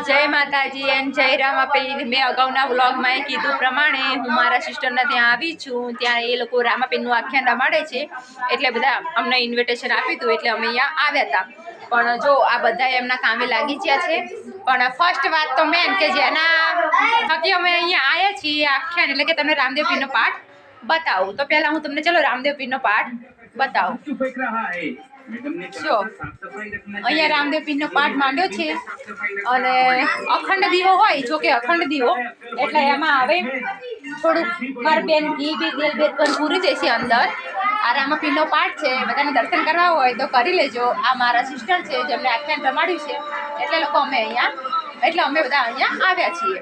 જય માતાજી એન્ડ જય રામાપીર। મેં અગાઉના વ્લોગમાં કીધું પ્રમાણે હું મારા સિસ્ટરના ત્યાં આવી છું। ત્યાં એ લોકો રામાપીરનું આખ્યાન રમાડે છે, એટલે બધા અમને ઇન્વિટેશન આપ્યું હતું, એટલે અમે અહીંયા આવ્યા હતા। પણ જો આ બધા એમના કામે લાગી ગયા છે। પણ ફર્સ્ટ વાત તો મેન કે જેના થકી અમે અહીંયા આવ્યા છીએ આખ્યાન, એટલે કે તમને રામદેવ પીરનો પાઠ બતાવું। તો પહેલાં હું તમને ચલો રામદેવ પીરનો પાઠ બતાવું। જો અહીંયા રામદેવ પીરનો પાઠ માંડ્યો છે, અને અખંડ દીવો હોય, જો કે અખંડ દીવો એટલે એમાં આવે થોડુંક મારે બેન ઘી બી તેલ બેલ પણ પૂરી જશે અંદર। આ રામાપીરનો પાઠ છે, બધાને દર્શન કરવા હોય તો કરી લેજો। આ મારા સિસ્ટર છે જેમને આખ્યાન રમાડ્યું છે, એટલે લોકો અમે બધા અહીંયા આવ્યા છીએ।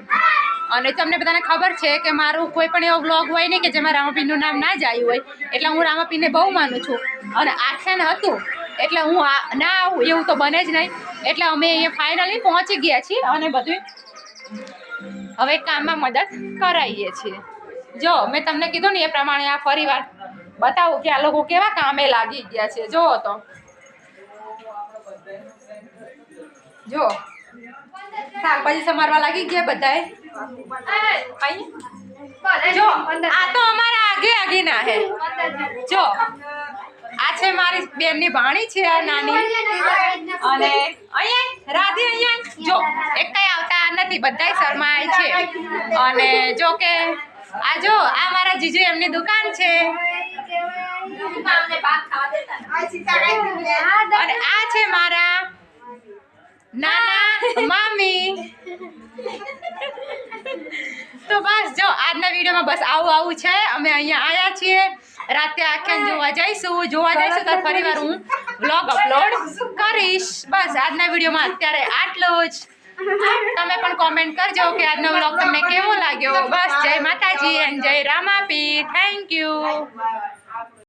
અને તમને બધાને ખબર છે કે મારું કોઈ પણ એવો વ્લોગ હોય ને કે જેમાં રામાપીરનું નામ ના જ આવ્યું હોય, એટલે હું રામાપીરને બહુ માનું છું। અને આખ્યાન હતું એટલે હું ના આવું એવું તો બને જ નહીં, એટલે અમે અહીંયા ફાઇનલી પહોંચી ગયા છીએ અને બધું હવે કામમાં મદદ કરાવીએ છીએ। જો મેં તમને કીધું ને એ પ્રમાણે આ ફરીવાર બતાવું કે આ લોકો કેવા કામે લાગી ગયા છે। જો તો જો શાકભાજી સમારવા લાગી ગયા બધાએ। જો આ તો અમારા આગે ના હે। જો આ છે મારી બેનની ભાણી છે, આ નાની। અને અહીંયા રાધી અહીંયા જો એક કઈ આવતા નથી, બધાય શરમાય છે। અને જો કે આ જો આ મારા જીજુ એમની દુકાન છે, અને આ છે મારા નાના મામી। તો બસ જો આજના વિડીયોમાં બસ આવું છે। અમે અહીંયા આવ્યા છીએ, રાતે આખ્યાન જોવા જઈશું તો ફરીવાર હું વ્લોગ અપલોડ કરીશ। બસ આજના વિડીયોમાં અત્યારે આટલું જ। તમે પણ કોમેન્ટ કરજો કે આજનો વ્લોગ તમને કેવો લાગ્યો। બસ જય માતાજી એન્ડ જય રામાપીર। Thank you.